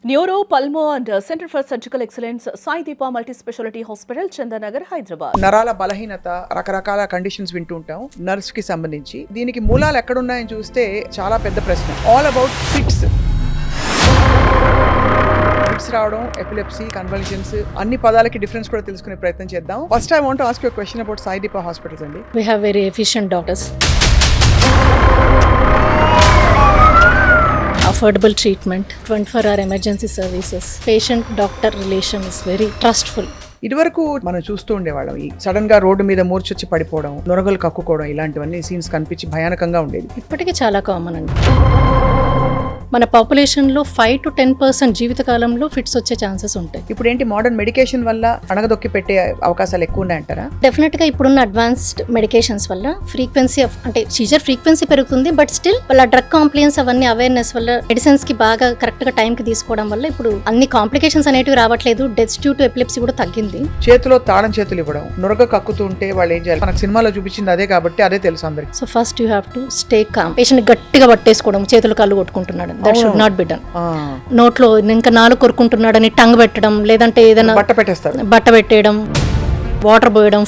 Neuro pulmo and centre for surgical excellence Sai Deepa multi speciality hospital Chandanagar Hyderabad. నరాల బలహీనత, రకరకాల conditions వింటూ ఉంటాం నర్వ్స్ కి సంబంధించి. దీనికి మూలాలు ఎక్కడున్నాయని చూస్తే చాలా పెద్ద ప్రశ్న. ఆల్ అబౌట్ ఫిట్స్ రావడం, ఎపిలెప్సీ, కన్వల్జన్స్, అన్ని పదాలకి డిఫరెన్స్ కూడా తెలుసుకునే ప్రయత్నం చేద్దాం. First I want to ask you a question about Sai Deepa hospitals అండి. We have very efficient doctors. Affordable treatment, 24-hour emergency services. Patient-doctor relation is very trustful. ఇదివరకు మనం చూస్తూ ఉండేవాళ్ళం, ఈ సడన్ గా రోడ్డు మీద మూర్చొచ్చి పడిపోవడం, నొరగలు కక్కుకోవడం, ఇలాంటివన్నీ సీన్స్ కనిపించి భయానకంగా ఉండేది. ఇప్పటికీ చాలా కామన్ అండి. మన పాపులేషన్లో 5 to 10% జీవితకాలంలో ఫిట్స్ వచ్చే ఛాన్సెస్ ఉంటాయి. ఇప్పుడు ఏంటి, మోడర్న్ మెడికేషన్ వల్ల అణగదొక్కి పెట్టే అవకాశాలు ఎక్కువ ఉన్నాయంటారా? డెఫినెట్గా ఇప్పుడున్న అడ్వాన్స్డ్ మెడికేషన్స్ వల్ల ఫ్రీక్వెన్సీ అంటే సీజర్ ఫ్రీక్వెన్సీ పెరుగుతుంది. బట్ స్టిల్ వాళ్ళ డ్రగ్ కాంప్లైన్స్ అవన్నీ అవేర్నెస్ వల్ల మెడిసిన్స్ కి బాగా కరెక్ట్గా టైంకి తీసుకోవడం వల్ల ఇప్పుడు అన్ని కాంప్లికేషన్స్ అనేటివి రావట్లేదు. డెత్స్ డ్యూ టు ఎపిలెప్సీ కూడా తగ్గింది. చేతిలో తాళం చేతులు ఇవ్వడం, నొరగ కక్కుతూ ఉంటే వాళ్ళు ఏం చేయాలి? మనకు సినిమాలో చూపించింది అదే కాబట్టి అదే తెలుసు అందరికి. So first you have to stay calm. Patient గట్టిగా పట్టేసుకోవడం, చేతులు కాళ్ళు కొట్టుకుంటున్నాడు, that should not be done. నోట్లో ఇంకా నాలుగు కొరుకుంటున్నాడని టంగ్ పెట్టడం, లేదంటే ఏదైనా బట్ట పెట్టేయడం, వాటర్ పోయడం,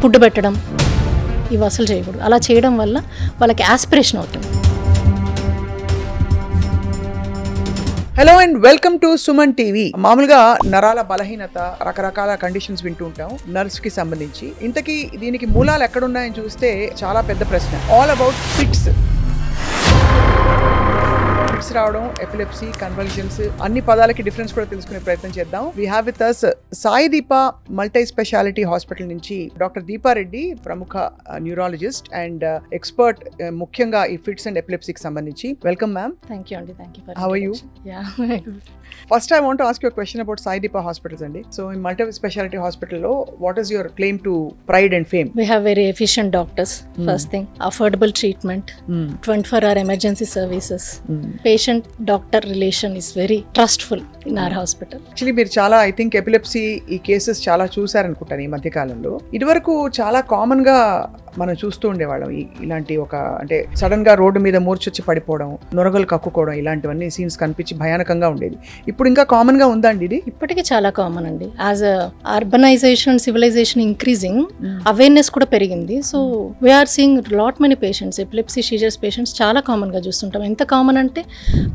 ఫుడ్ పెట్టడం, ఇవి అసలు చేయకూడదు. అలా చేయడం వల్ల వాళ్ళకి ఆస్పిరేషన్ అవుతుంది. Hello and welcome to Suman TV. మామూలుగా నరాల బలహీనత, రకరకాల కండిషన్స్ వింటూ ఉంటాం నర్వ్స్ కి సంబంధించి. ఇంతకీ దీనికి మూలాలు ఎక్కడున్నాయని చూస్తే చాలా పెద్ద ప్రశ్న. ఆల్ అబౌట్ ఫిట్స్ రావడం, ఎపిలెప్సీ, కన్వల్జన్స్, అన్ని పదాలకి డిఫరెన్స్ కూడా తెలుసుకునే ప్రయత్నం చేద్దాం. We have with us Sai Deepa multi speciality hospital నుంచి డాక్టర్ దీపారెడ్డి, ప్రముఖ న్యూరాలజిస్ట్ అండ్ ఎక్స్పర్ట్ ముఖ్యంగా ఈ ఫిట్స్ అండ్ ఎపిలెప్సీకి సంబంధించి. Welcome ma'am. థ్యాంక్ యూ అండి. Thank you. How are you? First I want to ask you a question about Sai Deepa hospitals అండి. So ఈ multi speciality హాస్పిటల్లో what is your claim to pride and fame? We have very efficient doctors. First thing, affordable treatment, 24-hour emergency services. Patient-doctor relation is very trustful in our hospital. Actually మీరు చాలా, I think epilepsy ఈ cases చాలా చూసారనుకుంటాను ఈ మధ్య కాలంలో. ఇదివరకు చాలా common గా మనం చూస్తూ ఉండేవాళ్ళం, ఇలాంటి ఒక అంటే సడన్ గా రోడ్డు మీద మూర్చొచ్చి పడిపోవడం, నొరగలు కక్కుకోవడం, ఇలాంటివన్నీ సీన్స్ కనిపించి భయానకంగా ఉండేది. ఇప్పుడు ఇంకా కామన్ గా ఉందండి ఇది? ఇప్పటికీ చాలా కామన్ అండి. As urbanisation, civilisation increasing, awareness కూడా పెరిగింది. So we are seeing lot many patients, epilepsy, seizures patients చాలా కామన్ గా చూస్తుంటాం. ఎంత కామన్ అంటే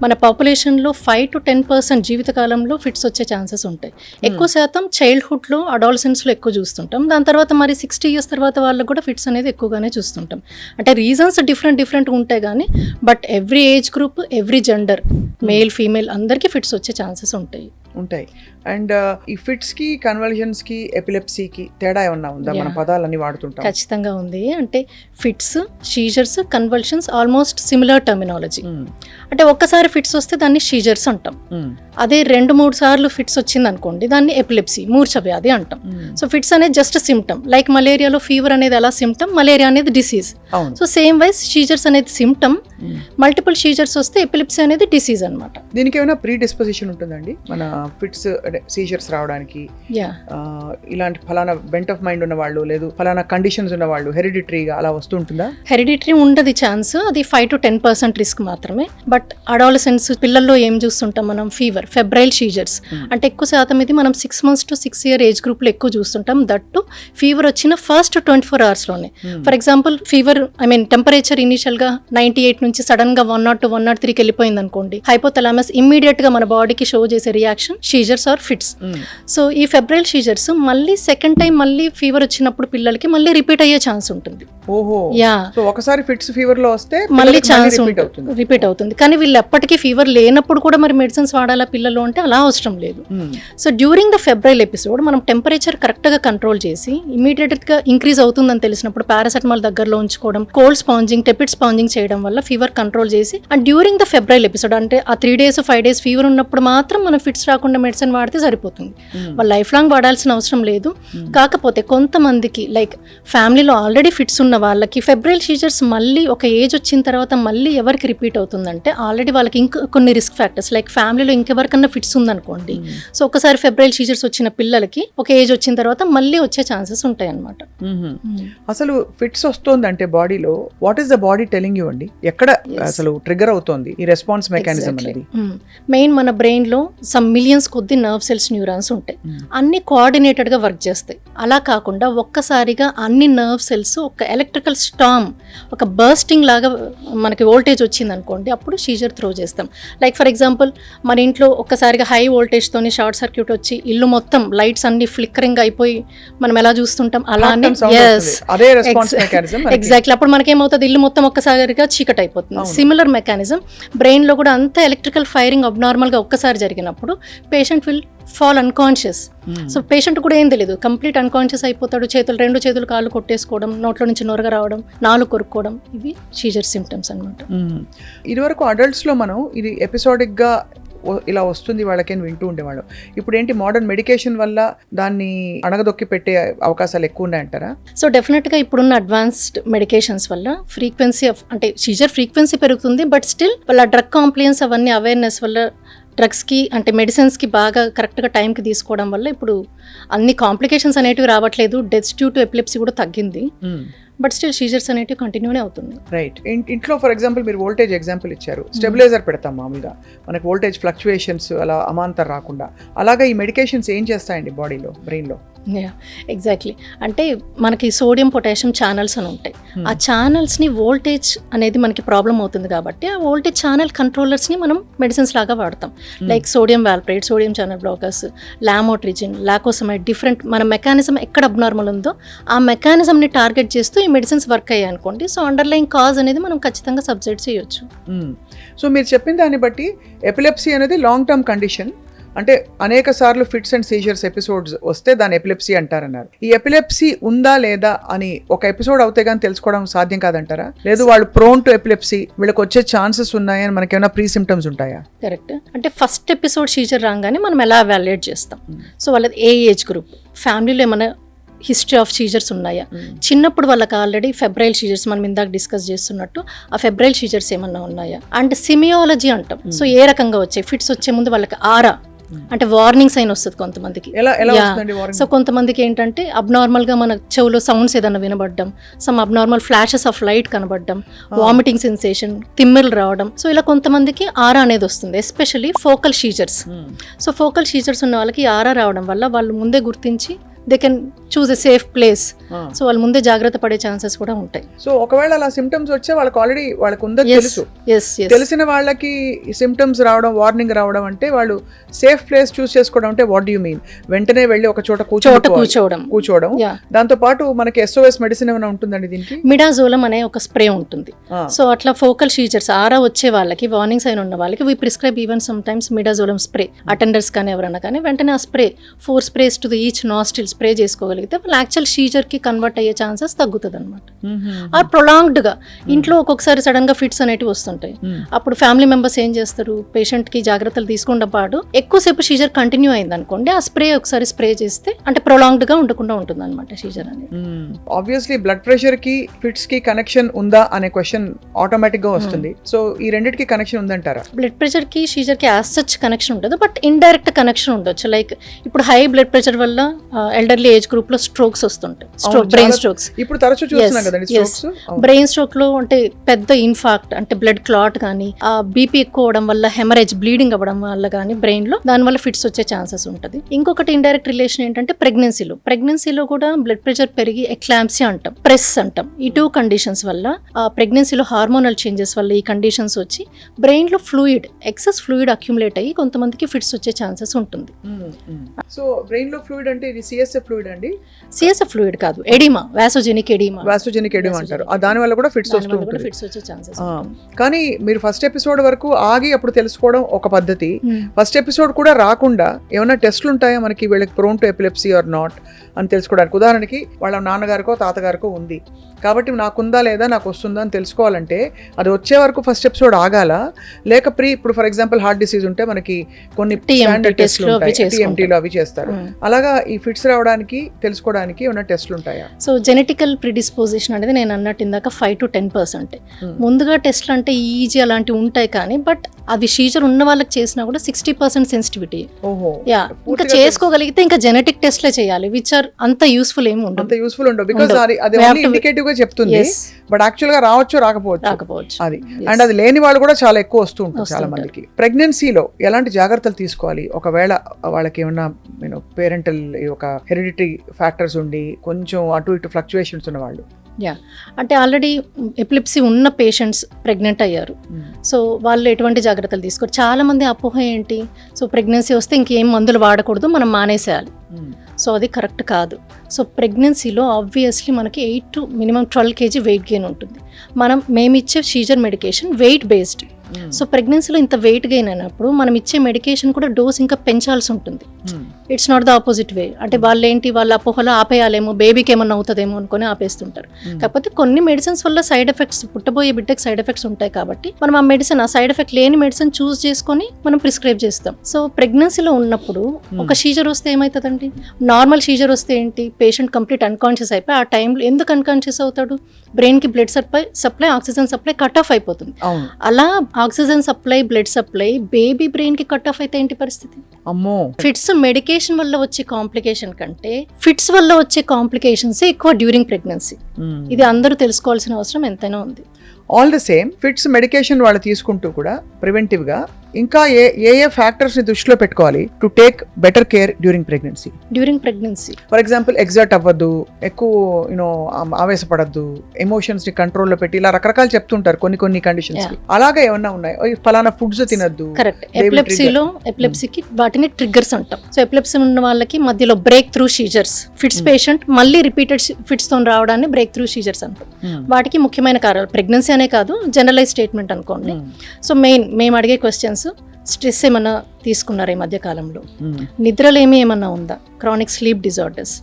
మన పాపులేషన్లో 5 to 10% జీవితకాలంలో ఫిట్స్ వచ్చే ఛాన్సెస్ ఉంటాయి. ఎక్కువ శాతం చైల్డ్హుడ్లో, అడాలసెన్స్లో ఎక్కువ చూస్తుంటాం. దాని తర్వాత మరి 60 years తర్వాత వాళ్ళకు కూడా ఫిట్స్ అనేది ఎక్కువగానే చూస్తుంటాం. అంటే రీజన్స్ డిఫరెంట్ ఉంటాయి కానీ but every age group, every gender, male, female అందరికీ ఫిట్స్ వచ్చే ఛాన్సెస్ ఉంటాయి. అండ్ ఈ ఫిట్స్ కి, కన్వల్జన్స్ కి, ఎపిలెప్సీకి తేడా ఏమన్నా ఉందా? మన పదాలన్నీ వాడుతుంటాం. ఖచ్చితంగా ఉంది. అంటే fits, seizures, convulsions almost similar terminology. అంటే ఒక్కసారి ఫిట్స్ వస్తే దాన్ని సీజర్స్ అంటాం. అదే 2-3 సార్లు ఫిట్స్ వచ్చింది అనుకోండి, దాన్ని ఎపిలెప్సీ, మూర్ఛ వ్యాధి అంటాం. సో ఫిట్స్ అనేది జస్ట్ సిమ్టమ్. లైక్ మలేరియాలో ఫీవర్ అనేది ఎలా సిమ్టమ్, మలేరియా అనేది disease. So same wise seizures అనేది సిమ్టమ్, మల్టిపుల్ సీజర్స్ వస్తే ఎపిలెప్సీ అనేది డిసీజ్ అనమాట. దీనికి ఏమైనా ప్రీ డిస్పోజిషన్ ఉంటుందండి మన ఫిట్స్, సీజర్స్ రావడానికి? ఇలాంటి ఫలానా బెంట్ ఆఫ్ మైండ్ ఉన్న వాళ్ళు, లేదు ఫలానా కండిషన్స్ ఉన్న వాళ్ళు హెరిడిటరీగా అలా వస్తుంటుందా? హెరిడిటరీ ఉండదు ఛాన్స్, అది 5 to 10% రిస్క్ మాత్రమే. బట్ అడాలసెన్స్ పిల్లల్లో ఏం చూస్తుంటాం మనం, ఫీవర్, ఫెబ్రైల్ సీజర్స్. అంటే ఎక్కువ శాతం ఇది మనం 6 months to 6 year age group లో ఎక్కువ చూస్తుంటాం. దట్టు ఫీవర్ వచ్చిన ఫస్ట్ 24 hours లోనే. For example fever, temperature initial గా 98 నుంచి సడన్ గా 102, 103కి వెళ్ళిపోయింది అనుకోండి, హైపోథలామస్ ఇమ్మీడియట్ గా మన బాడీకి షో చేసే reaction seizures or fits. So ఈ ఫెబ్రైల్ సీజర్స్ మళ్ళీ సెకండ్ టైం మళ్ళీ ఫీవర్ వచ్చినప్పుడు పిల్లలకి మళ్ళీ రిపీట్ అయ్యే ఛాన్స్ ఉంటుంది. సో ఒకసారి ఫిట్స్ ఫీవర్ లో వస్తే మళ్ళీ ఛాన్స్ రిపీట్ అవుతుంది. కానీ వీళ్ళు ఎప్పటికీ ఫీవర్ లేనప్పుడు కూడా మరి మెడిసిన్స్ వాడాలా పిల్లలు అంటే అలా అవసరం లేదు. So during the febrile episode మనం టెంపరేచర్ కరెక్ట్ గా కంట్రోల్ చేసి ఇమీడియట్ గా ఇంక్రీజ్ అవుతుందని తెలిసినప్పుడు పారాసెటమాల్ దగ్గరలో ఉంచుకోవడం, కోల్డ్ స్పాంజింగ్, టెపిడ్ స్పాంజింగ్ చేయడం వల్ల ఫీవర్ కంట్రోల్ చేసి, and during the febrile episode అంటే ఆ 3 days 5 days ఫీవర్ ఉన్నప్పుడు మాత్రం మనం ఫిట్స్ రాకుండా మెడిసిన్ వాడితే సరిపోతుంది. వాళ్ళు లైఫ్ లాంగ్ వాడాల్సిన అవసరం లేదు. కాకపోతే కొంతమందికి లైక్ ఫ్యామిలీలో ఆల్రెడీ ఫిట్స్ ఉన్న వాళ్ళకి ఫెబ్రైల్ సీజర్స్ మళ్ళీ ఒక ఏజ్ వచ్చిన తర్వాత మళ్ళీ ఎవరికి రిపీట్ అవుతుందంటే ఆల్రెడీ వాళ్ళకి ఇంకా కొన్ని రిస్క్ ఫ్యాక్టర్స్ లైక్ ఫ్యామిలీలో ఇంకెవరికన్నా ఫిట్స్ ఉందనుకోండి, సో ఒకసారి ఫెబ్రైల్ సీజర్స్ వచ్చిన పిల్లలకి ఒక ఏజ్ వచ్చిన తర్వాత మళ్ళీ వచ్చే ఛాన్సెస్ ఉంటాయి అన్నమాట. అసలు ఫిట్స్ వస్తుందంటే బాడీలో what is the body telling you అండి? ఎక్కడ అసలు ట్రిగర్ అవుతోంది ఈ రెస్పాన్స్ మెకానిజం అనేది? మెయిన్ మన బ్రెయిన్ లో సమ్ మిలియన్స్ కొద్ది నర్వ్ సెల్స్, న్యూరాన్స్ ఉంటాయి. అన్ని కోఆర్డినేటెడ్ గా వర్క్ చేస్తాయి. అలా కాకుండా ఒక్కసారిగా అన్ని నర్వ్ సెల్స్ ఒక ఎలక్ట్రికల్ స్టామ్, ఒక బర్స్టింగ్ లాగా మనకి వోల్టేజ్ వచ్చింది అనుకోండి, అప్పుడు సీజర్ త్రో చేస్తాం. లైక్ ఫర్ ఎగ్జాంపుల్ మన ఇంట్లో ఒక్కసారిగా హై వోల్టేజ్ తోని షార్ట్ సర్క్యూట్ వచ్చి ఇల్లు మొత్తం లైట్స్ అన్ని ఫ్లిక్కరింగ్ అయిపోయి మనం ఎలా చూస్తుంటాం అలానే ఎగ్జాక్ట్లీ అప్పుడు మనకేమవుతుంది, ఇల్లు మొత్తం ఒక్కసారిగా చీకటి అయిపోతుంది. సిమిలర్ మెకానిజం బ్రెయిన్ లో కూడా అంత ఎలక్ట్రికల్ ఫైరింగ్ అబ్నార్మల్ గా ఒక్కసారి జరిగినప్పుడు patient will fall unconscious. So patient కూడా ఏం తెలియదు, కంప్లీట్ అన్కాన్షియస్ అయిపోతాడు. రెండు చేతులు కాళ్ళు కొట్టేసుకోవడం, నోట్లో నుంచి నొరగ రావడం, నాలుగు కొరుక్కోవడం, ఇవి సీజర్ సిమ్టమ్స్ అనమాట. ఇదివరకు అడల్ట్స్ లో మనం ఇది ఎపిసోడిక్ గా ఇలా వస్తుంది వాళ్ళకేం వింటూ ఉండేవాళ్ళు. ఇప్పుడు ఏంటి మోడర్న్ మెడికేషన్ వల్ల దాన్ని అణగదొక్కి పెట్టే అవకాశాలు ఎక్కువ ఉన్నాయంటారా? సో డెఫినెట్గా ఇప్పుడున్న అడ్వాన్స్డ్ మెడికేషన్స్ వల్ల ఫ్రీక్వెన్సీ అంటే సీజర్ ఫ్రీక్వెన్సీ పెరుగుతుంది. బట్ స్టిల్ వాళ్ళ డ్రగ్ కాంప్లియన్స్ అవన్నీ అవేర్నెస్ వల్ల డ్రగ్స్కి అంటే మెడిసిన్స్కి బాగా కరెక్ట్గా టైంకి తీసుకోవడం వల్ల ఇప్పుడు అన్ని కాంప్లికేషన్స్ అనేటివి రావట్లేదు. డెత్స్ డ్యూ టు ఎపిలెప్సీ కూడా తగ్గింది. బట్ స్టిల్ సీజర్స్ అనేటివి కంటిన్యూనే అవుతుంది. రైట్. ఇంట్లో ఫర్ ఎగ్జాంపుల్ మీరు వోల్టేజ్ ఎగ్జాంపుల్ ఇచ్చారు, స్టెబిలైజర్ పెడతాం మామూలుగా మనకు వోల్టేజ్ ఫ్లక్చుయేషన్స్ అలా అమాంతర రాకుండా. అలాగా ఈ మెడికేషన్స్ ఏం చేస్తాయండి బాడీలో, బ్రెయిన్లో? ఎగ్జాక్ట్లీ. అంటే మనకి సోడియం పొటాషియం ఛానల్స్ అని ఉంటాయి. ఆ ఛానల్స్ని వోల్టేజ్ అనేది మనకి ప్రాబ్లం అవుతుంది కాబట్టి ఆ వోల్టేజ్ ఛానల్ కంట్రోలర్స్ని మనం మెడిసిన్స్ లాగా వాడతాం. Like sodium valproate, sodium channel blockers, lamotrigine, lacosamide. Different మన మెకానిజం ఎక్కడ అబ్నార్మల్ ఉందో ఆ మెకానిజంని టార్గెట్ చేస్తూ ఈ మెడిసిన్స్ వర్క్ అయ్యాయి అనుకోండి, సో అండర్లైన్ కాజ్ అనేది మనం ఖచ్చితంగా సబ్జెక్ట్ చేయొచ్చు. సో మీరు చెప్పిన దాన్ని బట్టి ఎపిలెప్సీ అనేది లాంగ్ టర్మ్ కండిషన్, అంటే అనేక సార్లు ఫిట్స్ అండ్ సీజర్స్ ఎపిసోడ్స్ వస్తే దాని ఎపిలెప్సీ అంటారన్నారు. ఈ ఎపిలెప్సీ ఉందా లేదా అని ఒక ఎపిసోడ్ అవుతే కానీ తెలుసుకోవడం సాధ్యం కాదంటారా? లేదు వాళ్ళు ప్రోన్ టు ఎపిలెప్సీ, వీళ్ళకి వచ్చే ఛాన్సెస్ ఉన్నాయని మనకి ఏమైనా ప్రీ సిమ్టమ్స్ ఉంటాయా? కరెక్ట్. అంటే ఫస్ట్ ఎపిసోడ్ సీజర్ రాగానే మనం ఎలా ఎవాల్యుయేట్ చేస్తాం? సో వాళ్ళది ఏ ఏజ్ గ్రూప్, ఫ్యామిలీలో ఏమైనా హిస్టరీ ఆఫ్ సీజర్స్ ఉన్నాయా, చిన్నప్పుడు వాళ్ళకి ఆల్రెడీ ఫెబ్రైల్ సీజర్స్ మనం ఇందాక డిస్కస్ చేస్తున్నట్టు ఆ ఫెబ్రైల్ సీజర్స్ ఏమన్నా ఉన్నాయా, అండ్ సిమియాలజీ అంటాం. సో ఏ రకంగా వచ్చాయి ఫిట్స్ వచ్చే ముందు వాళ్ళకి ఆరా అంటే వార్నింగ్ సైన్ వస్తుంది కొంతమందికి. సో కొంతమందికి ఏంటంటే అబ్నార్మల్ గా మన చెవులో సౌండ్స్ ఏదైనా వినబడడం, some abnormal flashes of light కనబడడం, వామిటింగ్ సెన్సేషన్, తిమ్మిర్లు రావడం. సో ఇలా కొంతమందికి ఆరా అనేది వస్తుంది, especially focal seizures. So focal seizures ఉన్న వాళ్ళకి ఆరా రావడం వల్ల వాళ్ళు ముందే గుర్తించి they can choose a safe place. So వాళ్ళు ముందే జాగ్రత్త పడే ఛాన్సెస్ కూడా ఉంటాయి. సో ఒకవేళ అలా సిమ్టమ్స్ వచ్చే వాళ్ళకి ఆల్రెడీ వాళ్ళకు ఉందో తెలుసు, తెలిసిన వాళ్ళకి సిమ్టమ్స్ రావడం, వార్నింగ్ రావడం అంటే వాళ్ళు సేఫ్ ప్లేస్ చూస్ చేసుకోవడం అంటే వాట్ డూ యూ మీన్? వెంటనే వెళ్ళి ఒక చోట కూర్చోవడం, దాంతో పాటు మనకి SOS మెడిసిన్ ఏమైనా ఉంటుందండి దీనికి? మిడాజోలం అనే ఒక స్ప్రే ఉంటుంది. సో అట్లా ఫోకల్ సీజర్స్ ఆరా వచ్చే వాళ్ళకి, వార్నింగ్ సైన్ ఉన్న వాళ్ళకి we prescribe even sometimes midazolam spray. Attenders కానీ ఎవరైనా కానీ వెంటనే ఆ spray 4 sprays to the each nostril spray చేసుకోగలిగితే వాళ్ళు యాక్చువల్ సీజర్ కి కన్వర్ట్ అయ్యే ఛాన్సెస్ తగ్గుతుంది అనమాట. ఆ ప్రొలాంగ్డ్ గా ఇంట్లో ఒక్కొక్కసారి సడన్ గా ఫిట్స్ అనేటివి వస్తుంటాయి. అప్పుడు ఫ్యామిలీ మెంబర్స్ ఏం చేస్తారు, పేషెంట్ కి జాగ్రత్తలు తీసుకుండా పాటు ఎక్కువసేపు సీజర్ కంటిన్యూ అయింది అనుకోండి, ఆ స్ప్రే ఒకసారి స్ప్రే చేస్తే అంటే ప్రొలాంగ్డ్ గా ఉండకుండా ఉంటుంది అనమాట సీజర్ అనేది. ఆబ్వియస్లీ బ్లడ్ ప్రెషర్ కి ఫిట్స్ కి కనెక్షన్ ఉందా అనే క్వశ్చన్ ఆటోమేటిక్ గా వస్తుంది. సో ఈ రెండింటికి కనెక్షన్ ఉందంటారా? బ్లడ్ ప్రెషర్ కి సీజర్ కి యాజ్ సచ్ కనెక్షన్ ఉండదు, బట్ ఇండైరెక్ట్ కనెక్షన్ ఉండొచ్చు. లైక్ ఇప్పుడు హై బ్లడ్ ప్రెషర్ వల్ల ఎల్డర్లీ ఏజ్ గ్రూప్ లో స్ట్రోక్స్ వస్తుంటాయి, బ్రెయిన్ స్ట్రోక్స్. ఇప్పుడు తరచూ చూస్తున్నాం కదండి స్ట్రోక్స్. బ్రెయిన్ స్ట్రోక్ లో అంటే పెద్ద ఇన్ఫాక్ట్ అంటే బ్లడ్ క్లాట్ కానీ, ఆ బీపీ ఎక్కువ అవడం వల్ల హెమరేజ్, బ్లీడింగ్ అవ్వడం వల్ల కానీ బ్రెయిన్ లో దాని వల్ల ఫిట్స్ వచ్చే ఛాన్సెస్ ఉంటుంది. ఇంకొకటి ఇండైరెక్ట్ రిలేషన్ ఏంటంటే ప్రెగ్నెన్సీలో కూడా బ్లడ్ ప్రెషర్ పెరిగి ఎక్లాంప్సీ అంటాం, ప్రెస్ అంటాం. ఈ 2 కండిషన్స్ వల్ల ఆ ప్రెగ్నెన్సీలో హార్మోనల్ చేంజెస్ వల్ల ఈ కండిషన్స్ వచ్చి బ్రెయిన్ లో ఫ్లూయిడ్, ఎక్సెస్ ఫ్లూయిడ్ అక్యుములేట్ అయ్యి కొంతమందికి ఫిట్స్ వచ్చే ఛాన్సెస్ ఉంటుంది. సో బ్రెయిన్ లో ఫ్లూయిడ్ అంటే ఇది CS సిఎస్ఎఫ్ ఫ్లూయిడ్ అండి, సిఎస్ఎఫ్ ఫ్లూయిడ్ కాదు, ఎడిమా, వాసోజెనిక్ ఎడిమా, వాసోజెనిక్ ఎడిమా అంటారు. దాని వల్ల కూడా ఫిట్స్ వస్తూ ఉంటుంది. ఫిట్స్ వచ్చే ఛాన్సెస్. కానీ మీరు ఫస్ట్ ఎపిసోడ్ వరకు ఆగి అప్పుడు తెలుసుకోవడం ఒక పద్ధతి. ఫస్ట్ ఎపిసోడ్ కూడా రాకుండా ఏమైనా టెస్ట్లు ఉంటాయా మనకి వీళ్ళకి prone to epilepsy or not అని తెలుసుకోవడానికి? ఉదాహరణకి వాళ్ళ నాన్నగారికో తాతగారికో ఉంది కాబట్టి నాకుందా లేదా నాకు వస్తుందా అని తెలుసుకోవాలంటే అది వచ్చే వరకు ఫస్ట్ ఎపిసోడ్ ఆగాల, లేక ఇప్పుడు ఫర్ ఎగ్జాంపుల్ హార్ట్ డిసీజ్ ఉంటే మనకి కొన్ని టెస్ట్లు ఉంటాయి, టీఎంటీలో అవి చేస్తారు. అలాగా ఈ ఫిట్స్ రావడానికి తెలుసుకోవడానికి ఏమైనా టెస్ట్లు ఉంటాయా? సో జెనెటికల్ ప్రిడిస్పోజిషన్ అనేది నేను అన్నట్టు ఇందాక 5 to 10%. ముందుగా టెస్ట్లు అంటే ఈజీ అలాంటివి ఉంటాయి, కానీ బట్ అవి సీజర్ ఉన్న వాళ్ళకి చేసినా కూడా 60% సెన్సిటివిటీ. యా, ఇంకా చేసుకోగలిగితే ఇంకా జెనెటిక్ టెస్ట్లే చేయాలి, విచ్ ఆర్ అంత యూస్ఫుల్ ఏమి ఉండదు. అంత యూస్ఫుల్ ఉండదు బికాజ్ అది ఓన్లీ ఇండికేటివ్ గా చెప్తుంది, బట్ యాక్చువల్ గా రావచ్చు రాకపోవచ్చు అది. అండ్ అది లేని వాళ్ళు కూడా చాలా ఎక్కువ వస్తూ ఉంటారు చాలా మందికి. ప్రెగ్నెన్సీలో ఎలాంటి జాగ్రత్తలు తీసుకోవాలి ఒకవేళ వాళ్ళకి ఏమన్నా పేరెంటల్ ఒక హెరిడిటరీ ఫ్యాక్టర్స్ ఉండి కొంచెం అటు ఇటు ఫ్లక్చుయేషన్స్ ఉన్న వాళ్ళు? యా, అంటే ఆల్రెడీ ఎపిలిప్సీ ఉన్న పేషెంట్స్ ప్రెగ్నెంట్ అయ్యారు, సో వాళ్ళు ఎటువంటి జాగ్రత్తలు తీసుకోరు. చాలా మంది అపోహ ఏంటి, సో ప్రెగ్నెన్సీ వస్తే ఇంకేం మందులు వాడకూడదు, మనం మానేసేయాలి. సో అది కరెక్ట్ కాదు. సో ప్రెగ్నెన్సీలో ఆబ్వియస్లీ మనకి 8 to minimum 12 kg weight gain ఉంటుంది. మేము ఇచ్చే seizure medication weight based. So ప్రెగ్నెన్సీలో ఇంత వెయిట్ గెయిన్ అయినప్పుడు మనం ఇచ్చే మెడికేషన్ కూడా డోస్ ఇంకా పెంచాల్సి ఉంటుంది. ఇట్స్ నాట్ ద ఆపోజిట్ వే. అంటే వాళ్ళ అపోహలో ఆపేయాలేమో, బేబీకి ఏమన్నా అవుతుందేమో అనుకుని ఆపేస్తుంటారు. కాకపోతే కొన్ని మెడిసిన్స్ వల్ల సైడ్ ఎఫెక్ట్స్, పుట్టబోయే బిడ్డకి సైడ్ ఎఫెక్ట్స్ ఉంటాయి కాబట్టి మనం ఆ సైడ్ ఎఫెక్ట్ లేని మెడిసిన్ చూస్ చేసుకొని మనం ప్రిస్క్రైబ్ చేస్తాం. సో ప్రెగ్నెన్సీలో ఉన్నప్పుడు ఒక సీజర్ వస్తే ఏమవుతుందండి, నార్మల్ సీజర్ వస్తే ఏంటి, పేషెంట్ కంప్లీట్ అన్కాన్షియస్ అయిపోయి ఆ టైంలో ఎందుకు అన్కాన్షియస్ అవుతాడు, బ్రెయిన్కి blood supply oxygen supply cut off అయిపోతుంది. అలా oxygen supply, blood supply baby బ్రెయిన్కి కట్ ఆఫ్ అయితే ఏంటి పరిస్థితి? అమ్మో. ఫిట్స్ మెడికేషన్ వల్ల వచ్చే కాంప్లికేషన్ కంటే ఫిట్స్ వల్ల వచ్చే కాంప్లికేషన్స్ ఎక్కువ డ్యూరింగ్ ప్రెగ్నెన్సీ. ఇది అందరూ తెలుసుకోవాల్సిన అవసరం ఎంతైనా ఉంది. All the same fits medication వాళ్ళు తీసుకుంటూ కూడా ప్రివెంటివ్ గా ఇంకా ఏ ఫ్యాక్టర్స్ ని దృష్టిలో పెట్టుకోవాలి to take better care during pregnancy? For example exert అవ్వద్దు, ఎక్కువ ఆవేశపడద్దు, ఎమోషన్స్ ని కంట్రోల్లో పెట్టి ఇలా రకరకాలు చెప్తుంటారు కొన్ని కండిషన్స్ కి. అలాగే ఏమన్నా ఉన్నాయి, ఫలానా ఫుడ్స్ తినద్దు? కరెక్ట్. ఎపిలెప్సీకి వాటిని ట్రిగ్గర్స్ అంటాం. సో ఎపిలెప్సీ ఉన్న వాళ్ళకి మధ్యలో breakthrough seizures, fits patient మళ్ళీ రిపీటెడ్ ఫిట్స్ తో రావడాన్ని బ్రేక్ త్రూ సీజర్స్ అంటాం. వాటికి ముఖ్యమైన కారణాలు ప్రెగ్నెన్సీ అనే కాదు, జనరలైజ్ స్టేట్మెంట్ అనుకోండి. సో మేము అడిగే క్వశ్చన్స్, స్ట్రెస్ ఏమన్నా తీసుకున్నారా ఈ మధ్య కాలంలో, నిద్రలేమి ఏమన్నా ఉందా, chronic sleep disorders,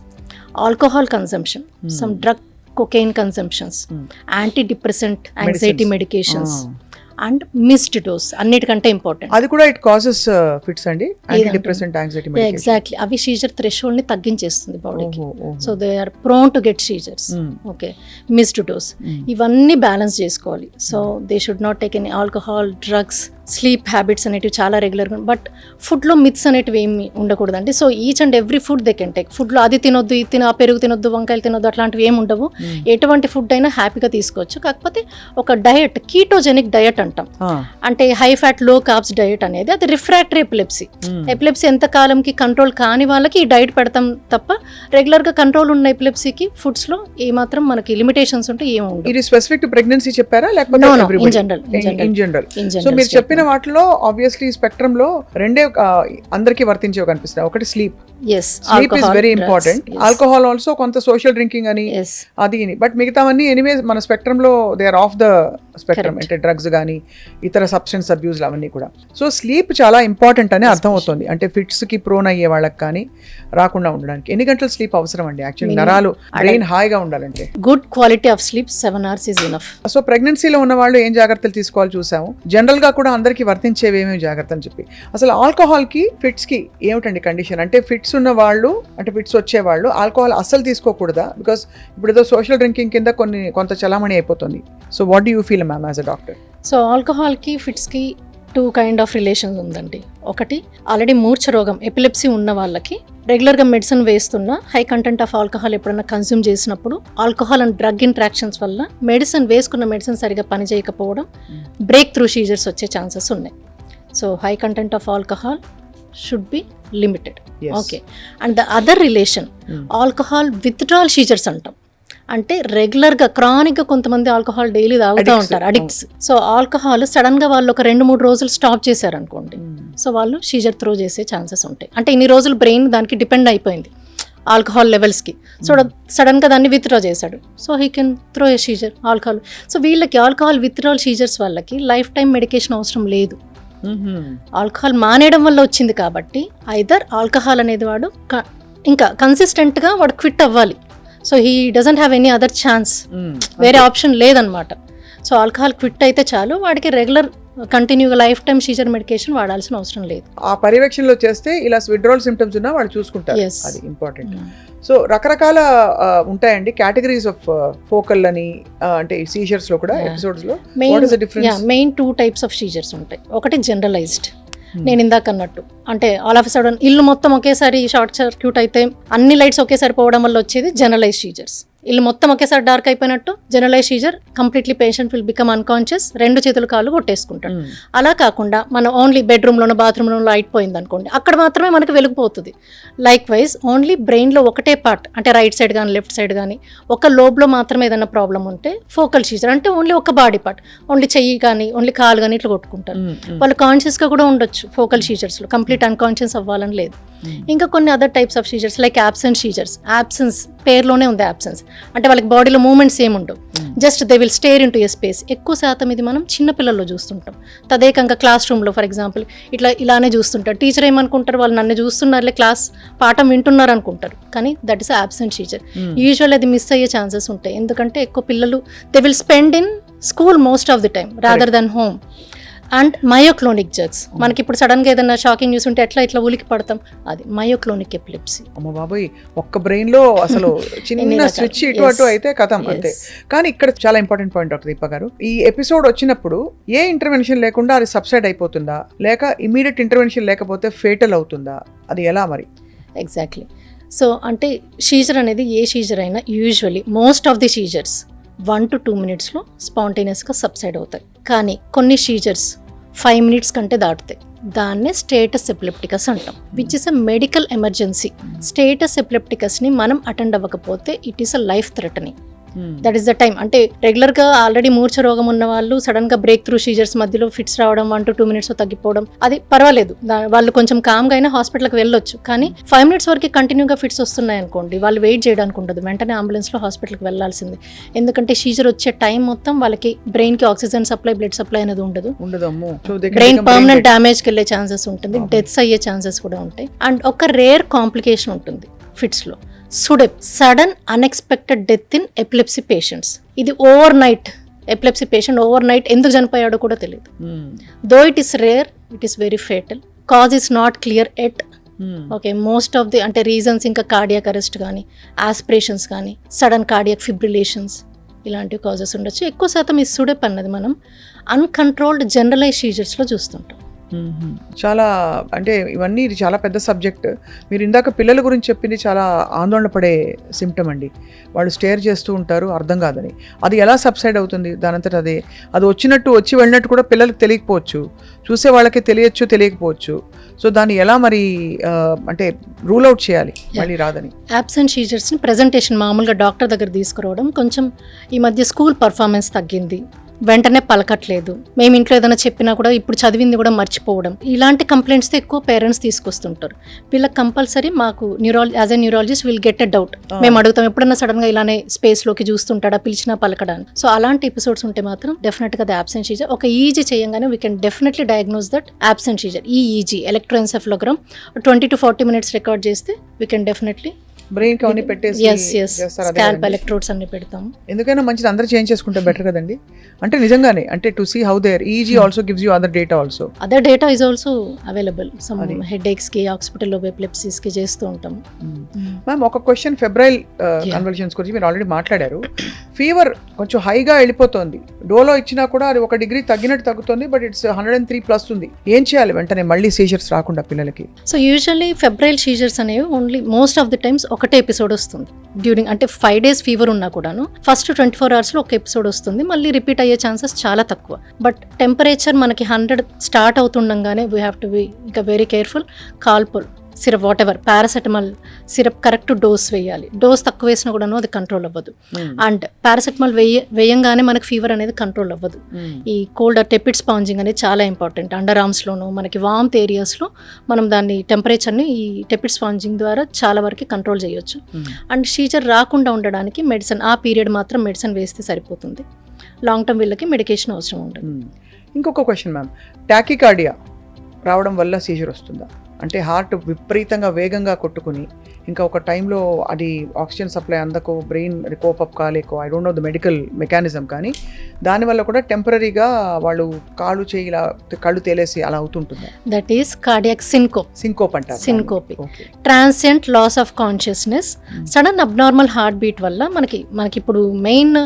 alcohol consumption, some drug cocaine consumptions, antidepressant anxiety medications and missed dose. అన్నిటికంటే ఇంపార్టెంట్ అది కూడా ఇట్ కాజెస్ ఫిట్స్ అండి, antidepressant anxiety medication. Exactly, అవి సీజర్ థ్రెషోల్డ్ ని తగ్గించేస్తుంది బాడీకి. So they are prone to get seizures. Okay, missed dose, ఇవన్నీ balance చేసుకోవాలి. So they should not take any alcohol, drugs, sleep habits అనేటివి చాలా రెగ్యులర్గా. బట్ ఫుడ్లో మిత్స్ అనేటివి ఏమి ఉండకూడదండి. So each and every food they can take. ఫుడ్లో అది తినొద్దు, ఇది పెరుగు తినొద్దు, వంకాయలు తినొద్దు, అట్లాంటివి ఏమి ఉండవు. ఎటువంటి ఫుడ్ అయినా హ్యాపీగా తీసుకోవచ్చు. కాకపోతే ఒక డయట్, కీటోజెనిక్ డయట్ అంటాం, అంటే హై ఫ్యాట్ లో కార్బ్స్ డయట్ అనేది, అది రిఫ్రాక్టరీ ఎపిలెప్సీ ఎంత కాలంకి కంట్రోల్ కాని వాళ్ళకి ఈ డయట్ పెడతాం తప్ప, రెగ్యులర్గా కంట్రోల్ ఉన్న ఎపిలెప్సీకి ఫుడ్స్లో ఏమాత్రం మనకి లిమిటేషన్స్ ఉంటే ఏమి ఉండవు. ఇది స్పెసిఫిక్ టు ప్రెగ్నెన్సీ చెప్పారా లేకపోతే ఇన్ జనరల్? సో మీరు చెప్పిన వాటిలో ఆబ్వియస్లీ స్పెక్ట్రమ్ లో రెండే అందరికి వర్తించేవి కనిపిస్తాయి. ఒకటి sleep is very important. Alcohol also కొంత సోషల్ డ్రింకింగ్ అని అది, బట్ మిగతావన్నీ ఎనీవేస్ మన స్పెక్ట్రమ్ లో they are off the spectrum. అంటే డ్రగ్స్ కానీ ఇతర సబ్స్టెన్స్ అబ్యూస్ అవన్నీ కూడా. సో స్లీప్ చాలా ఇంపార్టెంట్ అని అర్థం అవుతుంది. అంటే ఫిట్స్ కి ప్రోన్ అయ్యే వాళ్ళకి కానీ రాకుండా ఉండడానికి ఎన్ని గంటలు స్లీప్ అవసరం అండి? యాక్చువల్లీ నరాలు బ్రెయిన్ హాయిగా ఉండాలంటే good quality of sleep 7 hours is enough. So ప్రెగ్నెన్సీలో ఉన్న వాళ్ళు ఏం జాగ్రత్తలు తీసుకోవాలి చూసాము. జనరల్ గా కూడా అందరికి వర్తించేవి ఏమేమి జాగ్రత్తలు చెప్పి, అసలు ఆల్కహాల్ కి ఫిట్స్ కి ఏమిటండి కండిషన్? అంటే ఫిట్స్ ఉన్న వాళ్ళు, అంటే ఫిట్స్ వచ్చే వాళ్ళు ఆల్కహాల్ అస్సలు తీసుకోకూడదా? బికాస్ ఇప్పుడు ఏదో సోషల్ డ్రింకింగ్ కింద కొంత చలామణి అయిపోతుంది. So what do you feel ma'am as a doctor? So ఆల్కహాల్కి ఫిట్స్కి 2 kind of రిలేషన్స్ ఉందండి. ఒకటి, ఆల్రెడీ మూర్ఛ రోగం ఎపిలెప్సీ ఉన్న వాళ్ళకి రెగ్యులర్గా మెడిసిన్ వేస్తున్న హై కంటెంట్ ఆఫ్ ఆల్కహాల్ ఎప్పుడైనా కన్స్యూమ్ చేసినప్పుడు ఆల్కహాల్ అండ్ డ్రగ్ ఇంట్రాక్షన్స్ వల్ల వేసుకున్న మెడిసిన్ సరిగా పనిచేయకపోవడం, బ్రేక్ త్రూ సీజర్స్ వచ్చే ఛాన్సెస్ ఉన్నాయి. So high content of alcohol should be limited. Okay, and the other relation alcohol withdrawal seizures అంటాం. అంటే రెగ్యులర్గా క్రానిక్గా కొంతమంది ఆల్కహాల్ డైలీ తాగుతూ ఉంటారు, అడిక్ట్స్. సో ఆల్కహాల్ సడన్గా వాళ్ళు ఒక 2-3 రోజులు స్టాప్ చేశారనుకోండి, సో వాళ్ళు సీజర్ త్రో చేసే ఛాన్సెస్ ఉంటాయి. అంటే ఇన్ని రోజులు బ్రెయిన్ దానికి డిపెండ్ అయిపోయింది, ఆల్కహాల్ లెవెల్స్కి. సో సడన్గా దాన్ని విత్డ్రా చేశాడు. So he can throw a seizure alcohol. So వీళ్ళకి ఆల్కహాల్ విత్డ్రాల్ సీజర్స్ వాళ్ళకి లైఫ్ టైం మెడికేషన్ అవసరం లేదు. ఆల్కహాల్ మానేయడం వల్ల వచ్చింది కాబట్టి ఐదర్ ఆల్కహాల్ అనేది వాడు ఇంకా కన్సిస్టెంట్గా వాడు క్విట్ అవ్వాలి. So he doesn't have any other chance, వేరే ఆప్షన్ లేదనమాట. సో ఆల్కహాల్ క్విట్ అయితే చాలు, వాడికి రెగ్యులర్ కంటిన్యూగా లైఫ్ టైం సీజర్ మెడికేషన్ వాడాల్సిన అవసరం లేదు. ఆ పర్యవేక్షణలో చేస్తే ఇలా విత్డ్రావల్ సిమ్టమ్స్ ఉన్నా వాళ్ళు చూసుకుంటారు. Yes. అది ఇంపార్టెంట్. సో రకరకాల ఉంటాయండి కేటగిరీస్ ఆఫ్ ఫోకల్ అని, అంటే సీజర్స్ లో కూడా ఎపిసోడ్స్ లో మెయిన్ 2 types ఆఫ్ సీజర్స్ ఉంటాయి. ఒకటి జనరలైజ్డ్, నేను ఇందాక అన్నట్టు, అంటే ఆల్ ఆఫ్ సడన్ ఇల్లు మొత్తం ఒకేసారి షార్ట్ సర్క్యూట్ అయితే అన్ని లైట్స్ ఒకేసారి పోవడం వల్ల వచ్చేది జనరలైజ్ సీజర్స్. ఇల్లు మొత్తం ఒకేసారి డార్క్ అయిపోయినట్టు generalise seizure, completely patient will become unconscious, 2 చేతులు కాళ్ళు కొట్టేసుకుంటాడు. అలా కాకుండా మన ఓన్లీ బెడ్రూమ్లోనో బాత్రూంలోనో లైట్ పోయింది అనుకోండి, అక్కడ మాత్రమే మనకు వెలిగిపోతుంది. లైక్ వైజ్ ఓన్లీ బ్రెయిన్లో ఒకటే పార్ట్, అంటే రైట్ సైడ్ కానీ లెఫ్ట్ సైడ్ కానీ ఒక లోబ్లో మాత్రమే ఏదైనా ప్రాబ్లం ఉంటే ఫోకల్ సీజర్, అంటే ఓన్లీ ఒక బాడీ పార్ట్, ఓన్లీ చెయ్యి కానీ ఓన్లీ కాలు కానీ ఇట్లా కొట్టుకుంటారు. వాళ్ళు కాన్షియస్గా కూడా ఉండొచ్చు ఫోకల్ సీజర్స్లో, కంప్లీట్ అన్కాన్షియస్ అవ్వాలని లేదు. ఇంకా కొన్ని other types of seizures like absent seizures. Absence పేరులోనే ఉంది యాబ్సెన్స్, అంటే వాళ్ళకి బాడీలో మూమెంట్స్ ఏముండవు, just they will stare into a space. ఎక్కువ శాతం ఇది మనం చిన్నపిల్లల్లో చూస్తుంటాం. తదేకంగా క్లాస్ రూమ్లో ఫర్ ఎగ్జాంపుల్ ఇలానే చూస్తుంటారు. టీచర్ ఏమనుకుంటారు, వాళ్ళు నన్ను చూస్తున్నారులే, క్లాస్ పాఠం వింటున్నారు అనుకుంటారు, కానీ that is absent seizure. Usual అది మిస్ అయ్యే ఛాన్సెస్ ఉంటాయి, ఎందుకంటే ఎక్కువ పిల్లలు they will spend in school most of the time rather than home. And myoclonic jerks, మనకి ఇప్పుడు సడన్ గా ఏదైనా షాకింగ్ న్యూస్ ఉంటే ఎట్లా ఉలికి పడతాం, అది మయోక్లోనిక్ ఎపిలెప్సీ. అమ్మ బాబాయ్, ఒక్క బ్రెయిన్ లో అసలు చిన్న స్విచ్ ఇటు అటు అయితే కథం అంతే. కానీ ఇక్కడ చాలా ఇంపార్టెంట్ పాయింట్ డాక్టర్ దీప గారు, ఈ ఎపిసోడ్ వచ్చినప్పుడు ఏ ఇంటర్వెన్షన్ లేకుండా అది సబ్సైడ్ అయిపోతుందా, లేక ఇమీడియట్ ఇంటర్వెన్షన్ లేకపోతే ఫేటల్ అవుతుందా, అది ఎలా మరి? ఎగ్జాక్ట్లీ. సో అంటే సీజర్ అనేది ఏ సీజర్ అయినా usually most of the seizures 1 to 2 minutesలో స్పాంటేనియస్గా సబ్సైడ్ అవుతాయి. కానీ కొన్ని సీజర్స్ 5 minutes కంటే దాటుతాయి. దాన్నే స్టేటస్ ఎపిలెప్టికస్ అంటాం, which is a medical emergency. Status ఎపిలెప్టికస్ని మనం అటెండ్ అవ్వకపోతే it is a life threatening. That is the time. అంటే రెగ్యులర్గా ఆల్రెడీ మూర్ఛ రోగం ఉన్న వాళ్ళు సడన్గా బ్రేక్ త్రూ సీజర్స్ మధ్యలో ఫిట్స్ రావడం 1 to 2 minutes తగ్గిపోవడం, అది పర్వాలేదు, వాళ్ళు కొంచెం కామ్గా అయినా హాస్పిటల్కి వెళ్ళొచ్చు. కానీ 5 minutes వరకు కంటిన్యూగా ఫిట్స్ వస్తున్నాయి అనుకోండి, వాళ్ళు వెయిట్ చేయడానికి ఉండదు, వెంటనే అంబులెన్స్లో హాస్పిటల్కి వెళ్ళాల్సింది. ఎందుకంటే సీజర్ వచ్చే టైం మొత్తం వాళ్ళకి బ్రెయిన్కి ఆక్సిజన్ సప్లై, బ్లడ్ సప్లై అనేది ఉండదు. బ్రెయిన్ పర్మనెంట్ డ్యామేజ్కి వెళ్ళే ఛాన్సెస్ ఉంటుంది, డెత్స్ అయ్యే ఛాన్సెస్ కూడా ఉంటాయి. అండ్ ఒక రేర్ కాంప్లికేషన్ ఉంటుంది ఫిట్స్లో, SUDEP, sudden unexpected death in epilepsy patients. ఇది overnight, epilepsy patient overnight ఎందుకు చనిపోయాడో కూడా తెలియదు. Though it is rare, it is very fatal. Cause is not clear yet. Okay, most of the అంటే reasons ఇంకా cardiac arrest కానీ, aspirations కానీ, sudden cardiac fibrillations, ఇలాంటివి కాజెస్ ఉండొచ్చు. ఎక్కువ శాతం ఈ సుడెప్ అన్నది మనం అన్కంట్రోల్డ్ జనరలైజ్ సీజర్స్లో చూస్తుంటాం. చాలా అంటే ఇవన్నీ ఇది చాలా పెద్ద సబ్జెక్ట్. మీరు ఇందాక పిల్లల గురించి చెప్పింది చాలా ఆందోళన పడే సిమ్టమ్ అండి. వాళ్ళు స్టేర్ చేస్తూ ఉంటారు, అర్థం కాదని. అది ఎలా సబ్సైడ్ అవుతుంది దానంతట అదే? అది వచ్చినట్టు వచ్చి వెళ్ళినట్టు కూడా పిల్లలకు తెలియకపోవచ్చు, చూసే వాళ్ళకి తెలియచ్చు తెలియకపోవచ్చు. సో దాన్ని ఎలా మరి అంటే రూల్ అవుట్ చేయాలి మళ్ళీ రాదని? యాబ్సెంట్ సీజర్స్ని ప్రజెంటేషన్ మామూలుగా డాక్టర్ దగ్గర తీసుకురావడం, కొంచెం ఈ మధ్య స్కూల్ పర్ఫార్మెన్స్ తగ్గింది, వెంటనే పలకట్లేదు, మేము ఇంట్లో ఏదైనా చెప్పినా కూడా ఇప్పుడు చదివింది కూడా మర్చిపోవడం, ఇలాంటి కంప్లైంట్స్తో ఎక్కువ పేరెంట్స్ తీసుకొస్తుంటారు. వీళ్ళకి కంపల్సరీ మాకు as a neurologist will get a doubt. మేము అడుగుతాం, ఎప్పుడన్నా సడన్గా ఇలానే స్పేస్లోకి చూస్తుంటాడా, పిలిచినా పలకడానికి. సో అలాంటి ఎపిసోడ్స్ ఉంటే మాత్రం డెఫినెట్గా అది యాబ్సెంట్ సీజర్. ఒక ఈజీ చేయంగానే we can definitely diagnose that absent seizure. EEG, electroencephalogram 20 to 40 minutes record చేస్తే వీ కెన్ డెఫినెట్లీ బ్రెయిన్ కి అవన్నీ పెట్టేసి స్కాల్ప్ ఎలక్ట్రోడ్స్ అన్ని పెడతాం. ఎందుకైనా మంచిది, అందరూ చేంజ్ చేసుకుంటే బెటర్ కదండి. అంటే నిజంగానే, అంటే to see how their EEG also gives you other data also. Other data is also available. Some headaches కి, హాస్పిటల్లో ఎపిలెప్సీస్ కి చేస్తూ ఉంటాం. మ్యామ్, ఒక క్వశ్చన్, ఫెబ్రైల్ కన్వల్షన్స్ గురించి మీరు ఆల్రెడీ మాట్లాడారు. ఫీవర్ కొంచెం హైగా వెళ్ళిపోతుంది, డోలో ఇచ్చినా కూడా అది 1 degree తగ్గినట్టు తగ్గుతుంది, బట్ ఇట్స్ 103+ ఉంది. ఏం చేయాలి వెంటనే మళ్ళీ సీజర్స్ రాకుండా పిల్లలకి? సో యూజువల్లీ ఫెబ్రైల్ సీజర్స్ అనేవి only most of the times ఒకటే ఎపిసోడ్ వస్తుంది డ్యూరింగ్, అంటే 5 days ఫీవర్ ఉన్నా కూడాను ఫస్ట్ 24 hours ఒక ఎపిసోడ్ వస్తుంది, మళ్ళీ రిపీట్ అయ్యే ఛాన్సెస్ చాలా తక్కువ. బట్ టెంపరేచర్ మనకి 100 స్టార్ట్ అవుతుండగానే వీ హ్యావ్ టు బి ఇంకా very careful. Calpol syrup whatever paracetamol syrup correct dose వేయాలి. డోస్ తక్కువ వేసినా కూడాను అది కంట్రోల్ అవ్వదు. అండ్ పారాసెటమాల్ వేయంగానే మనకి ఫీవర్ అనేది కంట్రోల్ అవ్వదు. ఈ కోల్డ్ టెపిడ్ స్పాంజింగ్ అనేది చాలా ఇంపార్టెంట్. అండర్ ఆర్మ్స్లోను మనకి వామ్త్ ఏరియాస్లో మనం దాన్ని టెంపరేచర్ని ఈ టెపిడ్ స్పాంజింగ్ ద్వారా చాలా వరకు కంట్రోల్ చేయొచ్చు. అండ్ సీజర్ రాకుండా ఉండడానికి మెడిసిన్ ఆ పీరియడ్ మాత్రం మెడిసిన్ వేస్తే సరిపోతుంది. లాంగ్ టర్మ్ వీళ్ళకి మెడికేషన్ అవసరం ఉంటుంది. ఇంకొక క్వశ్చన్ మ్యామ్, టాకికార్డియా రావడం వల్ల సీజర్ వస్తుందా? అంటే హార్ట్ విపరీతంగా వేగంగా కొట్టుకుని ఇంకా ఒక టైంలో అది ఆక్సిజన్ సప్లై అందకు, బ్రెయిన్ కోపప్ కాలేకో, I don't know the medical mechanism, కానీ దానివల్ల కూడా టెంపరీగా వాళ్ళు కాళ్ళు చేయిలా కళ్ళు తేలేసి అలా అవుతుంటుందా? దట్ ఈస్ కార్డియాక్ సింకోప్ అంటారు. Syncope transient loss of consciousness, sudden abnormal heartbeat వల్ల మనకి ఇప్పుడు మెయిన్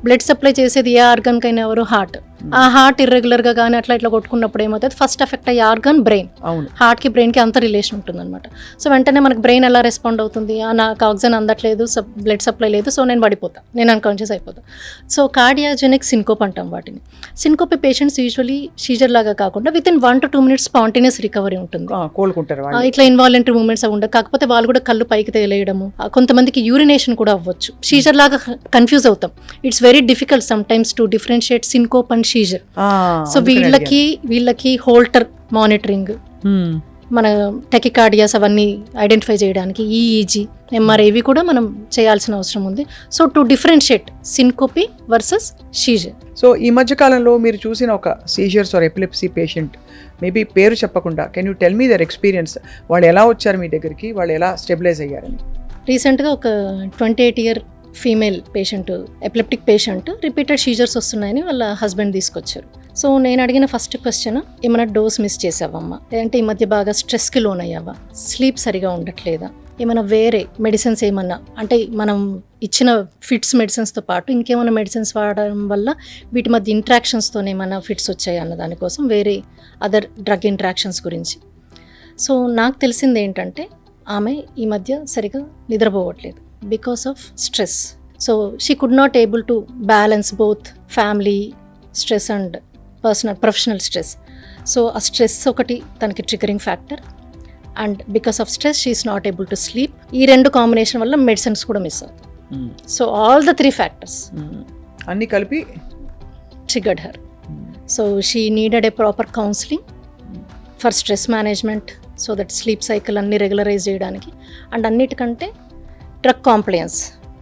బ్లడ్ సప్లై చేసేది ఏ ఆర్గన్ కైనా ఎవరు హార్ట్. ఆ హార్ట్ ఇర్రెగ్యులర్గా కానీ అట్లా ఇట్లా కొట్టుకున్నప్పుడు ఏమవుతుంది, ఫస్ట్ ఎఫెక్ట్ అయ్యే ఆర్గన్ బ్రెయిన్. హార్ట్కి బ్రెయిన్కి అంత రిలేషన్ ఉంటుంది అనమాట. సో వెంటనే మనకి బ్రెయిన్ ఎలా రెస్పాండ్ అవుతుంది, నాకు ఆక్సిజన్ అందట్లేదు, బ్లడ్ సప్లై లేదు, సో నేను పడిపోతా, నేను అన్కాన్షియస్ అయిపోతా. సో కార్డియాజెనిక్ సింకోప్ అంటాం వాటిని. సింకోపి పేషెంట్స్ యూజువలీ సీజర్ లాగా కాకుండా with in 1 to 2 minutes spontaneous recovery ఉంటుంది. ఇట్లా ఇన్వాలంటరీ మూమెంట్స్ అవి ఉండదు. కాకపోతే వాళ్ళు కూడా కళ్ళు పైకి తేలేయడము, కొంతమందికి యూరినేషన్ కూడా అవ్వచ్చు. సీజర్ లాగా కన్ఫ్యూజ్ అవుతాం. It's very difficult sometimes to differentiate syncope and seizure. So వీళ్ళకి హోల్టర్ మానిటరింగ్, మన టెకికార్డియాస్ అవన్నీ ఐడెంటిఫై చేయడానికి ఈఈజీ, ఎంఆర్ఐ ఇవి కూడా మనం చేయాల్సిన అవసరం ఉంది. So to differentiate syncope versus seizure. So ఈ మధ్య కాలంలో మీరు చూసిన ఒక seizures or epilepsy patient, maybe పేరు చెప్పకుండా, can you tell me their experience? వాళ్ళు ఎలా వచ్చారు మీ దగ్గరికి, వాళ్ళు ఎలా స్టెబిలైజ్ అయ్యారని? రీసెంట్గా ఒక 28 year female patient, epileptic patient, repeated seizures వస్తున్నాయని వాళ్ళ హస్బెండ్ తీసుకొచ్చారు. సో నేను అడిగిన ఫస్ట్ క్వశ్చన్, ఏమైనా డోస్ మిస్ చేసావమ్మా, లేదంటే ఈ మధ్య బాగా స్ట్రెస్కి లోన్ అయ్యావా, స్లీప్ సరిగా ఉండట్లేదా, ఏమైనా వేరే మెడిసిన్స్ ఏమన్నా, అంటే మనం ఇచ్చిన ఫిట్స్ మెడిసిన్స్తో పాటు ఇంకేమైనా మెడిసిన్స్ వాడడం వల్ల వీటి మధ్య ఇంట్రాక్షన్స్తో ఏమైనా ఫిట్స్ వచ్చాయి అన్న దానికోసం, వేరే అదర్ డ్రగ్ ఇంట్రాక్షన్స్ గురించి. సో నాకు తెలిసింది ఏంటంటే ఆమె ఈ మధ్య సరిగా నిద్రపోవట్లేదు because of stress. So she could not able to balance both family stress and professional stress. So ఆ స్ట్రెస్ ఒకటి తనకి triggering factor, and because of stress she is not able to sleep. ఈ రెండు కాంబినేషన్ వల్ల medicines కూడా miss అవుతాయి. So all the 3 factors అన్ని కలిపి triggered her. So she needed a proper counseling for stress management so that sleep cycle అన్ని regularise చేయడానికి. And అన్నిటికంటే డ్రగ్ కాంప్లయన్స్,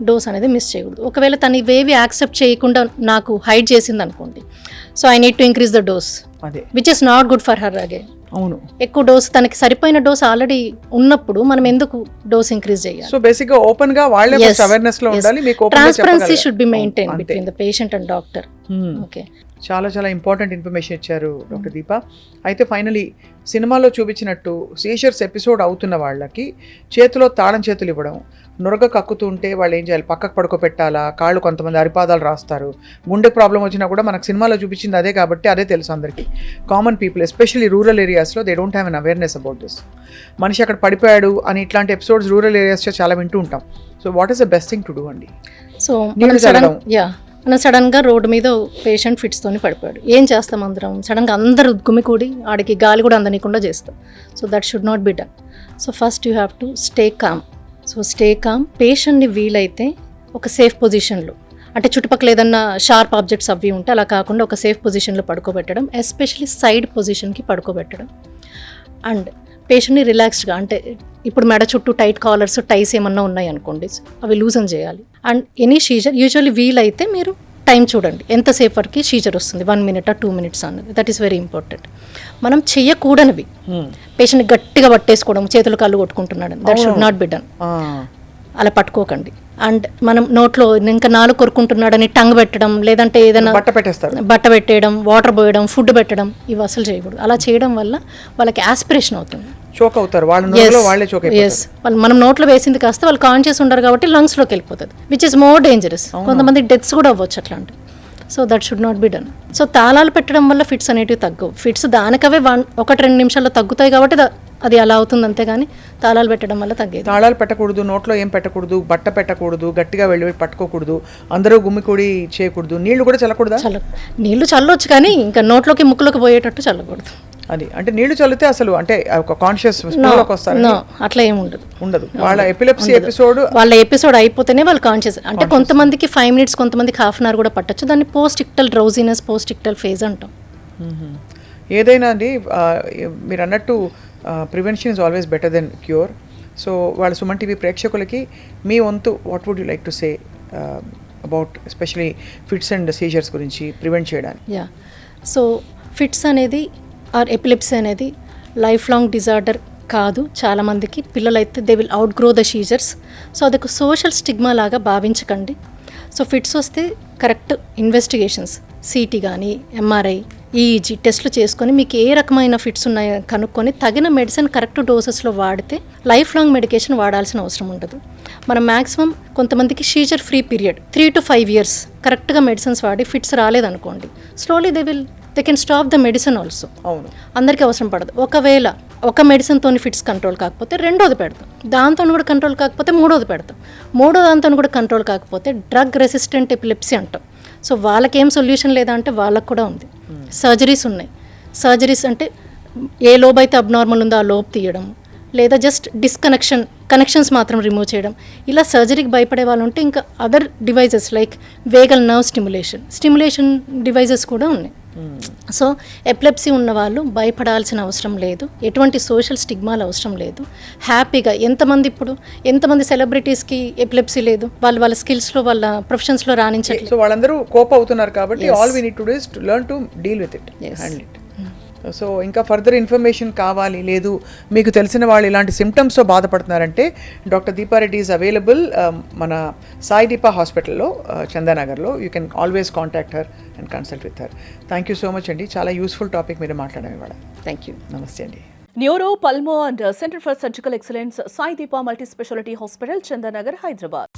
డోస్ అనేది మిస్ చేయకూడదు. ఒకవేళ తను ఇవేవి యాక్సెప్ట్ చేయకుండా నాకు హైడ్ చేసింది అనుకోండి, so I need to increase the dose, which is not good for her again. అవును, ఎక్కువ డోస్, తనకి సరిపోయిన డోస్ ఆల్రెడీ ఉన్నప్పుడు మనం ఎందుకు డోస్ ఇంక్రీజ్ చేయాలి? సో బేసిక్ గా ఓపెన్ గా వాళ్ళే అవేర్నెస్ లో ఉండాలి. మీకు transparency should be maintain between the patient and doctor. Okay, చాలా చాలా ఇంపార్టెంట్ ఇన్ఫర్మేషన్ ఇచ్చారు డాక్టర్ దీప. అయితే ఫైనలీ సినిమాలో చూపించినట్టు సీజర్స్ ఎపిసోడ్ అవుతున్న వాళ్ళకి చేతిలో తాళం చేతులు ఇవ్వడం, నురగ కక్కుతుంటే వాళ్ళు ఏం చేయాలి, పక్కకు పడుకోబెట్టాలా, కాళ్ళు కొంతమంది అరిపాదాలు రాస్తారు, గుండె ప్రాబ్లం వచ్చినా కూడా మనకు సినిమాలో చూపించింది అదే కాబట్టి అదే తెలుసు అందరికీ. కామన్ పీపుల్ ఎస్పెషల్లీ రూరల్ ఏరియాస్లో they don't have an awareness about this. మనిషి అక్కడ పడిపోయాడు అని ఇట్లాంటి ఎపిసోడ్స్ రూరల్ ఏరియాస్లో చాలా వింటూ ఉంటాం. So what is the best thing to do అండి? సో మనం సడన్గా రోడ్డు మీద పేషెంట్ ఫిట్స్తోని పడిపోయాడు, ఏం చేస్తాం అందరం? సడన్గా అందరూ గుమికూడి ఆడికి గాలి కూడా అందనీయకుండా చేస్తాం. So that should not be done. So first you have to stay com. So stay calm, పేషెంట్ని వీలైతే ఒక సేఫ్ పొజిషన్లో, అంటే చుట్టుపక్కల ఏదన్నా షార్ప్ ఆబ్జెక్ట్స్ అవి ఉంటే అలా కాకుండా ఒక సేఫ్ పొజిషన్లో పడుకోబెట్టడం, ఎస్పెషలీ సైడ్ పొజిషన్కి పడుకోబెట్టడం. అండ్ పేషెంట్ని రిలాక్స్డ్గా, అంటే ఇప్పుడు మెడ చుట్టూ టైట్ కాలర్స్, టైస్ ఏమన్నా ఉన్నాయి అనుకోండి, అవి లూజన్ చేయాలి. అండ్ ఎనీ సీజర్ యూజువల్లీ వీలైతే మీరు టైం చూడండి, ఎంతసేపు వరకు సీజర్ వస్తుంది, 1 minute or 2 minutes అన్నది. That is very important. మనం చెయ్యకూడనివి, పేషెంట్ని గట్టిగా పట్టేసుకోవడం, చేతులు కాళ్ళు కొట్టుకుంటున్నాడు, that should not be done. అలా పట్టుకోకండి. అండ్ మనం నోట్లో ఇంకా నాలుగు కొరుకుంటున్నాడని టంగ్ పెట్టడం, లేదంటే ఏదైనా బట్ట పెట్టేయడం, వాటర్ పోయడం, ఫుడ్ పెట్టడం, ఇవి అసలు చేయకూడదు. అలా చేయడం వల్ల వాళ్ళకి ఆస్పిరేషన్ అవుతుంది, చోక్ అవుతారు. మనం నోట్లో వేసింది కాస్త వాళ్ళు కాన్షియస్ ఉండరు కాబట్టి లంగ్స్లోకి వెళ్ళిపోతుంది, విచ్ ఇస్ మోర్ డేంజరస్. కొంతమంది డెత్స్ కూడా అవ్వచ్చు అట్లాంటి. So that should not be done. So తాళాలు పెట్టడం వల్ల ఫిట్స్ అనేటివి తగ్గవు. ఫిట్స్ దానికవే 1-2 నిమిషాల్లో తగ్గుతాయి కాబట్టి అది అలా అవుతుంది, అంతేగాని తాళాలు పెట్టడం వల్ల తగ్గేది. తాళాలు పెట్టకూడదు, నోట్లో ఏం పెట్టకూడదు, బట్ట పెట్టకూడదు, గట్టిగా వెళ్ళి పట్టుకోకూడదు, అందరూ గుమ్మికూడి చేయకూడదు, నీళ్లు కూడా చల్లకూడదు. నీళ్లు చల్లొచ్చు కానీ ఇంకా నోట్లోకి ముక్కులోకి పోయేటట్టు చల్లకూడదు. అది అంటే నీళ్లు చల్లితే అసలు అంటే ఒక కాన్షియస్ వస్తారు నో అట్లా ఏమి ఉండదు. ఉండదు. వాళ్ళ ఎపిలెప్సీ ఎపిసోడ్ వాళ్ళ ఎపిసోడ్ అయిపోతేనే వాళ్ళు కాన్షియస్. అంటే కొంతమందికి 5 minutes, కొంతమందికి హాఫ్ అన్ అవర్ కూడా పట్టొచ్చు. దాన్ని post ictal drowsiness, post ictal phase అంటాం. ఏదైనా అండి మీరు అన్నట్టు prevention is always better than cure. So వాళ్ళ సుమన్ టీవీ ప్రేక్షకులకి మీ వంతు what would you like to say about especially fits and seizures గురించి ప్రివెంట్ చేయడానికి? యా, సో ఫిట్స్ అనేది ఆర్ ఎపిలెప్సీ అనేది లైఫ్ లాంగ్ డిజార్డర్ కాదు. చాలామందికి పిల్లలైతే they will outgrow the seizures. So అదొక సోషల్ స్టిగ్మా లాగా భావించకండి. సో ఫిట్స్ వస్తే కరెక్ట్ ఇన్వెస్టిగేషన్స్, సిటీ కానీ ఎంఆర్ఐ, ఈఈజీ టెస్ట్లు చేసుకొని మీకు ఏ రకమైన ఫిట్స్ ఉన్నాయో కనుక్కొని తగిన మెడిసిన్ కరెక్ట్ డోసెస్లో వాడితే లైఫ్ లాంగ్ మెడికేషన్ వాడాల్సిన అవసరం ఉండదు. మనం మ్యాక్సిమం కొంతమందికి seizure free period 3 to 5 years కరెక్ట్గా మెడిసిన్స్ వాడి ఫిట్స్ రాలేదనుకోండి, slowly they can stop the medicine also. అవును, అందరికీ అవసరం పడదు. ఒకవేళ ఒక మెడిసిన్తో ఫిట్స్ కంట్రోల్ కాకపోతే రెండోది పెడతాం, దాంతో కూడా కంట్రోల్ కాకపోతే మూడోది పెడతాం, మూడో దాంతో కూడా కంట్రోల్ కాకపోతే డ్రగ్ రెసిస్టెంట్ ఎపిలెప్సీ అంటాం. సో వాళ్ళకి ఏం సొల్యూషన్ లేదా అంటే వాళ్ళకు కూడా ఉంది. సర్జరీస్ ఉన్నాయి. సర్జరీస్ అంటే ఏ లోబ్ అయితే అబ్నార్మల్ ఉందో ఆ లోబ్ తీయడం, లేదా జస్ట్ కనెక్షన్స్ మాత్రం రిమూవ్ చేయడం. ఇలా సర్జరీకి భయపడే వాళ్ళు ఉంటే ఇంకా other devices like వేగల్ nerve stimulation devices కూడా ఉన్నాయి. సో ఎపిలెప్సీ ఉన్న వాళ్ళు భయపడాల్సిన అవసరం లేదు, ఎటువంటి సోషల్ స్టిగ్మాలు అవసరం లేదు. హ్యాపీగా ఎంతమంది సెలబ్రిటీస్కి ఎపిలెప్సీ లేదు, వాళ్ళ స్కిల్స్లో వాళ్ళ ప్రొఫెషన్స్లో రాణించట్లేదు. సో వాళ్ళందరూ కోప్ అవుతున్నారు కాబట్టి all we need to do is to learn to deal with it, handle it. So ఇంకా ఫర్దర్ ఇన్ఫర్మేషన్ కావాలి, లేదు మీకు తెలిసిన వాళ్ళు ఇలాంటి సిమ్టమ్స్తో బాధపడుతున్నారంటే డాక్టర్ దీపారెడ్డి ఈజ్ అవైలబుల్ మన సాయి దీపా హాస్పిటల్లో చందానగర్లో. You can always contact her and consult with her. Thank you so much అండి, చాలా యూస్ఫుల్ టాపిక్ మీరు మాట్లాడారు ఇవాళ. Thank you. నమస్తే అండి. Neuro, pulmo and centre for surgical excellence Sai Deepa multi speciality hospital Chandanagar, Hyderabad.